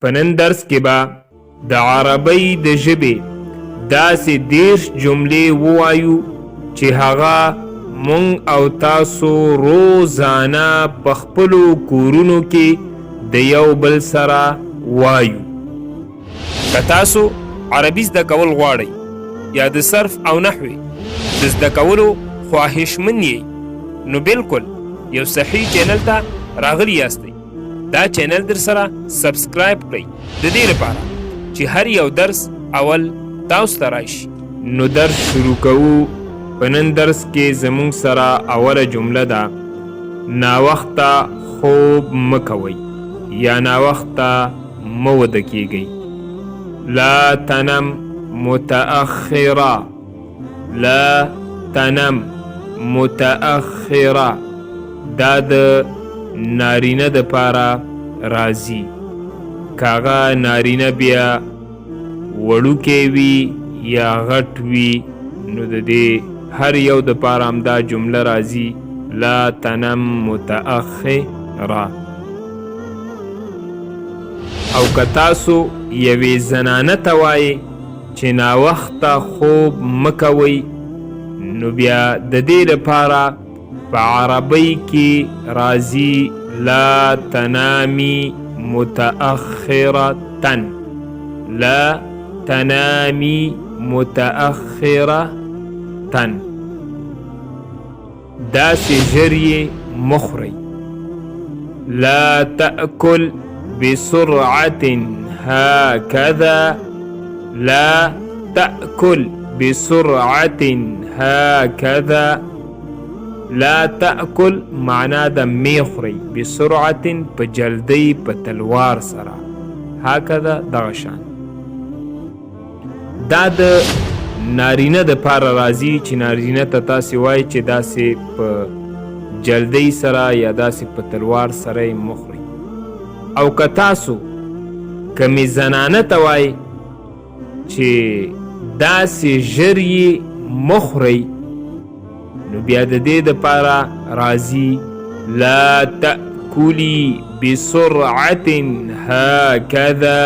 په نن درس کې به د عربۍ د ژبې داسې 30 جملې ووایو چې هغه مونږ او تاسو روزانه په خپلو کورونو کې د یو بل سره وایو. که تاسو عربي زده کول غواړئ یا د صرف او نحوې د زده کولو خواهشمن یې نو بالکل یو صحیح چینل ته راغلي یاستئ. دا چینل در سره سبسکرایب کړئ د دې لپاره چې هر یو درس اول تاسو ته راشي. نو درس شروع کوو. په نن درس کې زموږ سره اوله جمله ده ناوخته خوب مه کوئ یا ناوخته مه وده کیږئ. لا تنم متأخرا، لا تنم متأخرا دا د نارینه د پاره راځي. کاغه نارینه بیا وړوکی وي یا غټ وي نو د دې هر یو د پاره همدا جمله راځي لا تنم متأخرا. او که تاسو یوې زنانه ته وایئ چې ناوخته خوب مه کوئ نو بیا د دې لپاره په عربۍ کې راځي لا تنامي متأخرة، لا تنامي متأخرة. داسې ژر یې مه خورئ. لا تأكل بسرعة هكذا، لا تأكل بسرعة هكذا. لا تأكل معنا د می خورئ، بسرعة په جلدی په تلوار سره، هکذا دغه شان. دا د نارینه د پاره راځي چې نارینه ته تاسې وایي چې داسې په جلدی سره یا داسې په تلوار سره یې مه خورئ. او که تاسو کمې زنانه ته وایي چې داسې ژر یې مه خورئ نو بیا د دې دپاره راځي لا تأکلي بسرعة هكذا،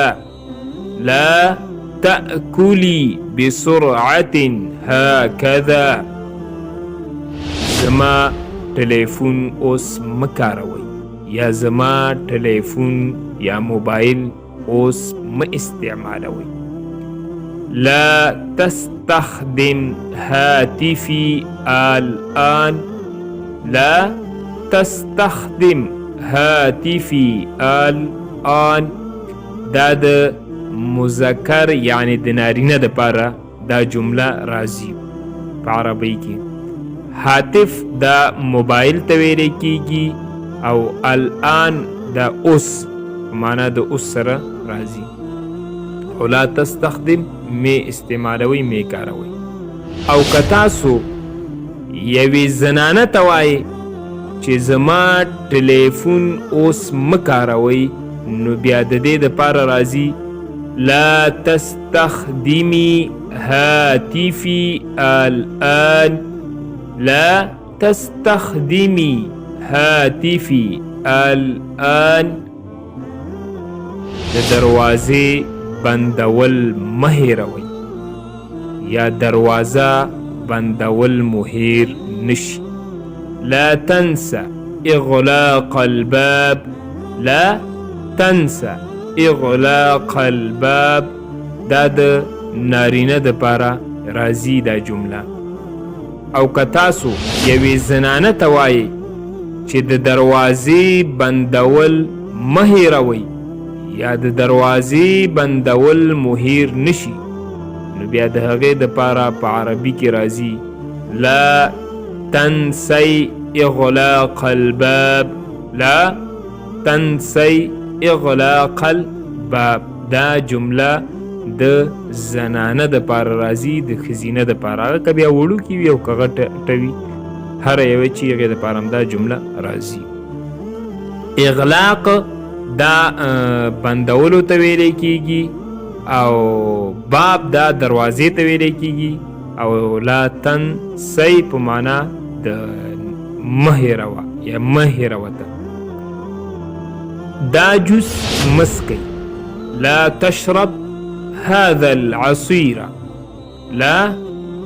لا تأکلي بسرعة هكذا. زما ټلیفون اوس مه کاروئ یا زما ټلیفون یا موبایل اوس مه استعمالوئ. لا تستخدم هاتفي الآن، لا تستخدم هاتفي الآن. دا د مذکر یعنی د نارینه د پاره دا جمله راځي په عربۍ کې. هاتف دا موبایل ته ویل کیږي او الآن دا اوس معنا د اوس سره راځي. او لا تستخدم می استعمالوي می کاروي. او که تاسو یوې زنانه ته وایئ چې زما ټلیفون اوس مه کاروئ نو بیا د دې دپاره راځي لا تستخدمي هاتفي الآن، لا تستخدمي هاتفي الآن. د دروازې بندول مه هیروئ یا دروازه بندول مو هیر نشي. لا تنسى إغلاق الباب، لا تنسى إغلاق الباب. دا د نارینه د پاره راځي دا جمله. او که تاسو یوې زنانه ته وایئ چې د دروازې بندول مه هیروئ یا د دروازې بندول مو هیر نشي نو بیا د هغې دپاره په عربي کې راځي لا تنسي إغلاق الباب، لا تنسي إغلاق الباب. دا جمله د زنانه د پاره راځي د ښځینه د پاره. هغه که بیا وړوکي وي او که غټه وي هره یوه چې هغې دپاره همدا جمله راځي. اغلاق دا بندولو ته ویلی کیږي او باب دا دروازې ته ویلی کیږي او لا تنسی په معنا د مه هېروه یا مه هېروه ته. دا جوس مسکئ لا تشرب هذا العصير لا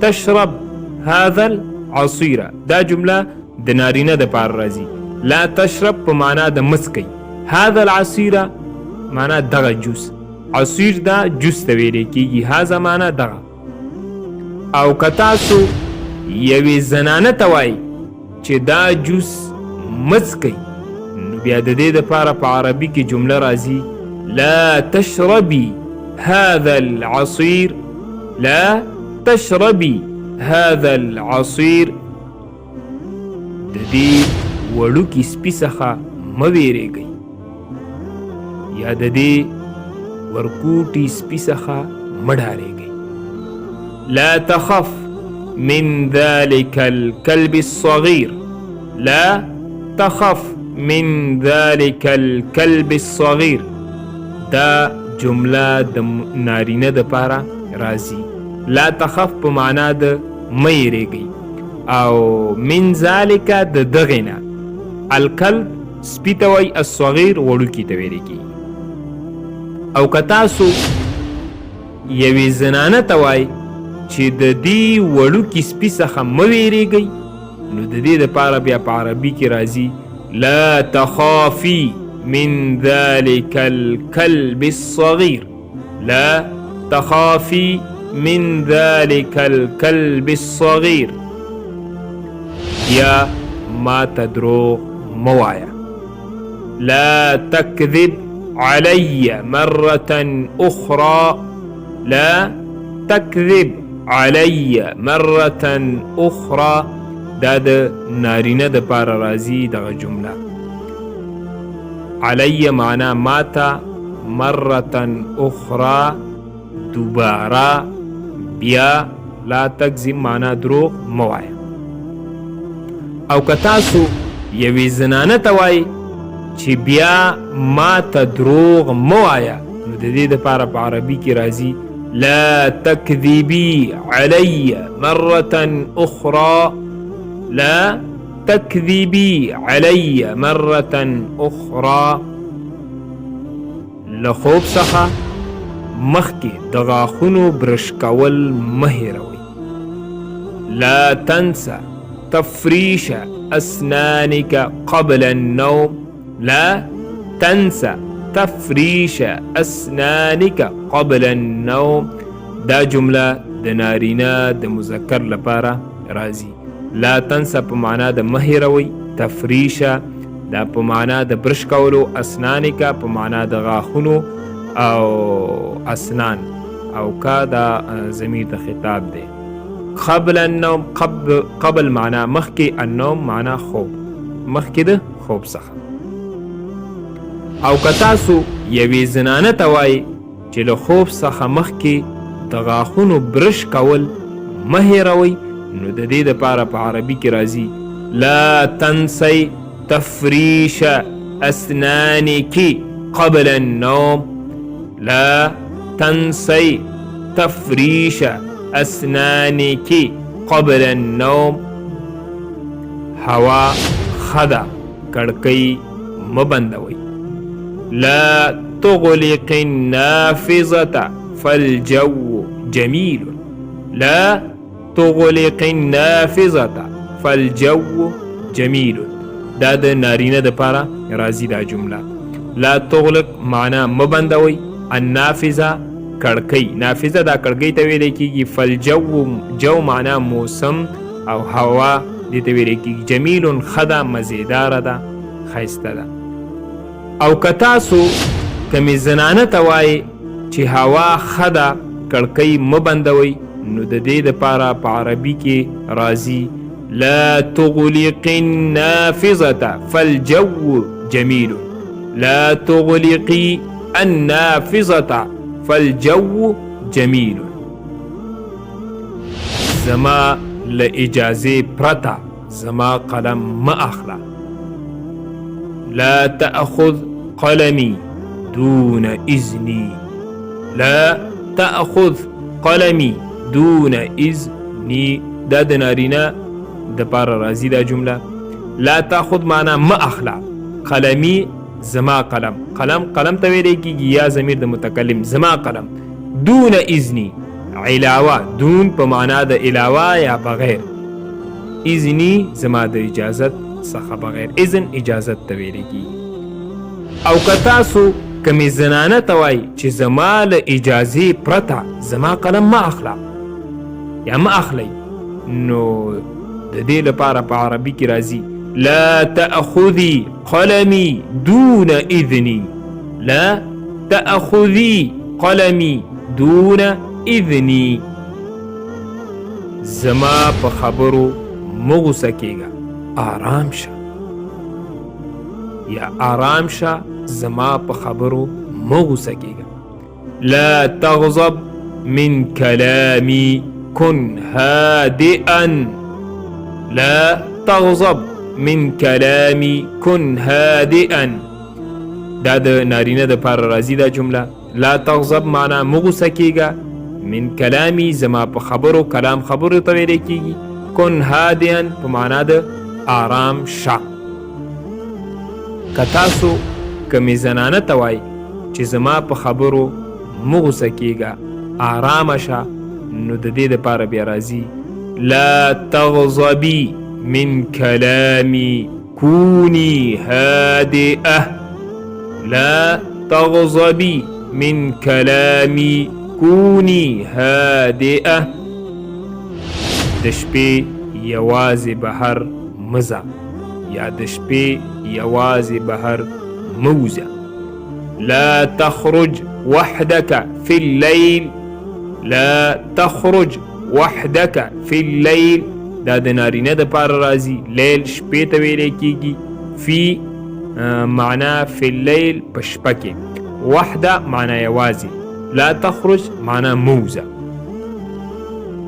تشرب هذا العصير دا جمله د نارینه د پار راځي. لا تشرب په معنا د مسکی، هذا العصير معنا دغه جوس، عصیر دا جوس ته ویل کیږي، هذا معنا دغه. او که تاسو یوې زنانه ته وایي چې دا جوس مسکی، نو بیا د دې دپاره په عربي کې جمله راځي لا تشربي هذا العصير، لا تشربي هذا العصير. د دې وړوکي سپي څخه مه ویرېږئ، یا د دې ورکوټي سپي څخه مه ډارېږئ. لا تخف من ذلك الكلب الصغير، لا تخف من ذلك الكلب الصغير. دا جمله د نارینه د پاره راځي. لا تخف په معنا د مه یریږئ، او من ذلك د دغې نه، الکلب سپي ته وایي، الصغیر وړوکي ته ویل کېږي. او که تاسو یوې زنانه ته وایي چې د دې وړوکي سپي څخه مه ویرېږئ، نو د دې دپاره بیا په عربي کې راځي لا تخافي من ذلك الكلب الصغير، لا تخافي من ذلك الكلب الصغير. یا ما تدروغ موایا. لا تكذب علي مرة أخرى، لا تكذب علي مرة أخرى. دا د نارینه د پاره راځي دغه جمله. علی معنا ماتا، مرة أخرى دوباره، بیا لا تکذب معنا دروغ موایا. او که تاسو یوې زنانه ته وایي چې بیا ما ته دروغ موایا، نو د دې دپاره په عربي کې راځي لا تكذبي علي مرة أخرى، لا تكذبي علي مرة أخرى. له خوب څخه مخکې د غاښونو برش کول مه هېروئ. لا تنسى تفريش أسنانك قبل النوم، لا تنسى تفريش أسنانك قبل النوم. دا جمله د نارینه د مذکر لپاره راځي. لا تنسى په معنا د مه هېروئ، تفریشه دا په معنا د برش کولو، اسنانک په معنا د غاښونو، او اسنان او کا دا ضمیر د خطاب دی. قبل النوم، قبل معنا مخکې، النوم معنا خوب، مخکې د خوب څخه. او که تاسو یوې زنانه ته وایي چې له خوب څخه مخکې د غاښونو برش کول مه هېروئ، نو د دې دپاره په عربي کې راځي لا تنسي تفريش أسنانك قبل النوم، لا تنسي تفريش أسنانك قبل النوم. هوا خدا کړکۍ مه بندوئ. لا تغلق النافذة فالجو جميل، لا تغلق النافذة فالجو جميل. دا د نارینه د پاره راځي دا جمله. لا تغلق معنا مه بندوئ، النافذه کړکۍ، نافذه دا کړکۍ ته ویل کېږي. فالجو جو معنا موسم او هوا دې ته ویل کېږي. جمیل ښه ده، مزیداره ده، ښایسته ده. او که تاسو کمې زنانه ته وایي چې هوا ښه ده، کړکۍ مه بندوئ، نو د دې دپاره په عربي کې راځي لا تغلق النافذة فالجو جميل، لا تغلقي النافذة فالجو جميل. زما لإجازة پرتا زما قلم ما أخلا. لا تأخذ قلمي دون إذني، لا تأخذ قلمي دون إذني. دا د نارینه د پاره راځي دا جمله. لا تأخذ معنا ما أخلا، قلمي زما قلم. قلم ته ویل کېږي یا ضمیر د متکلم زما قلم. دون اذنی علاوه، دون په معنا د علاوه یا بغیر، اذنی زما د اجازت څخه بغیر. اذن اجازت ته ویل کېږي. او که تاسو کمې زنانه ته وایي چې زما له اجازې پرته زما قلم مه اخله یا مه اخلئ، نو د دې لپاره په عربي کې راځي لا تأخذي قلمي دون اذني. لا تأخذي قلمي دون اذني. زما په خبرو مه غوسه کېږه، آرام شه. یا آرام شه، زما په خبرو مه غوسه کېږه. لا تغضب من كلامي كن هادئا. لا تغضب من كلامي كن هادئا. دا د نارینه د پاره راځي دا جمله. لا تغضب معنا مه غوسه کېږه، من کلامي زما په خبرو، کلام خبرو ته ویل کېږي. کن هادئا په معنا د آرام شه. که تاسو کمې زنانه ته وایي چې زما په خبرو مه غوسه کېږه، آرامه شه، نو د دې دپاره بیا راځي لا تغضبي من كلامي كوني هادئة. لا تغضبي من كلامي كوني هادئة. د شپې یوازې بهر مزه یا د شپې یوازې بهر موزه. لا تخرج وحدك في الليل. لا تخرج وحدك في الليل. دا د نارینه د پاره راځي. لیل شپې ته ویلی کېږي. فی معنا فی اللیل په شپه کې. وحده معنا یوازې. لا تخرج معنا موزه.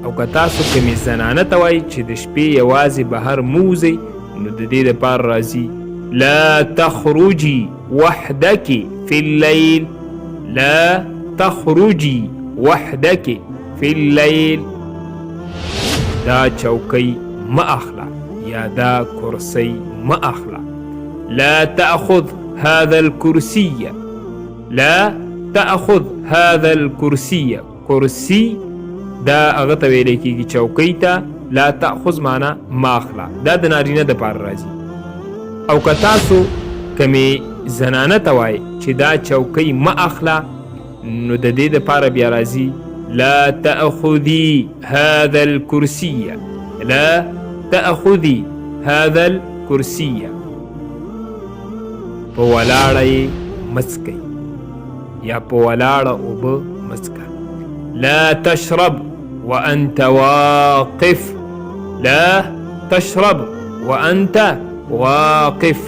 او که تاسو کمې زنانه ته وایي چې د شپې یوازې بهر موزئ، نو د دې دپاره راځي لا تخرجي وحدك في الليل. لا تخرجي وحدك في الليل. دا چوکۍ مه اخله یا دا کرسۍ مه اخله. لا تأخذ هذا الكرسي. لا تأخذ هذا الكرسي. کرسي دا هغه ته ویلی کېږي چوکۍ ته. لا تأخذ معنا مه اخله. دا د نارینه دپاره راځي. او که تاسو کمې زنانه ته وایي چې دا چوکۍ مه اخله، نو د دې دپاره بیا راځي لا تأخذي هذا الكرسي. لا تأخذي هذا الكرسي. په ولاړه یې مسکئ یا په ولاړه اوبه مسکه. لا تشرب وأنت واقف. لا تشرب وأنت واقف.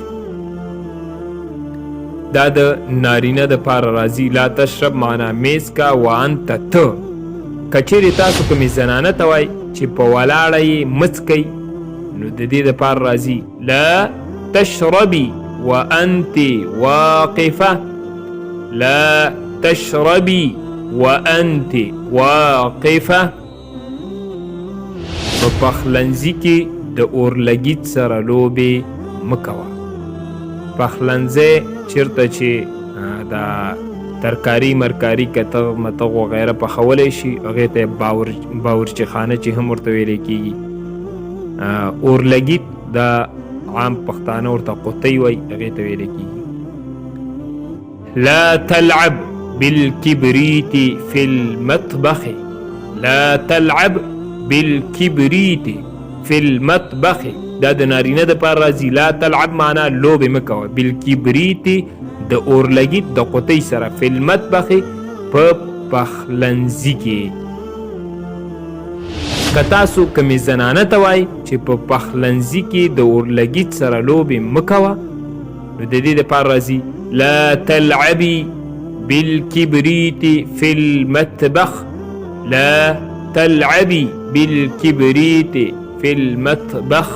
دا د نارینه د پاره راځي. لا تشرب معنا میز کا، وانت ته. کچېرې تاسو کومې زنانه ته وایي چې په ولاړه یې مسکئ، نو د دې دپاره راځي لا تشربي وانت واقفه. لا تشربي وانت واقفه. په پخلنځي کې د اورلګیت سره لوبې مه کوه. پخلنځی چېرته چې دا ترکاري مرکاري کتغ متغ وغیره پخولی شي، هغې ته باورچی خانه چې هم ورته ویلی کېږي. اورلګیت دا عام پښتانه ورته قطۍ وایي، هغې ته ویلی کېږي. لا تلعب بالكبريت في المطبخ. لا تلعب بالكبريت في المطبخ. دا د نارینه د پاره راځي. لا تلعب معنا لوبې مه کوه. بالکبریت د اورلګیت د قطۍ سره. فی المطبخ په پخلنځي کې. که تاسو کمې زنانه ته وایي چې په پخلنځي کې د اورلګیت سره لوبې مه کوه، نو د دې دپاره راځي لا تلعبي بالكبريت في المطبخ. لا تلعبي بالكبريت في المطبخ.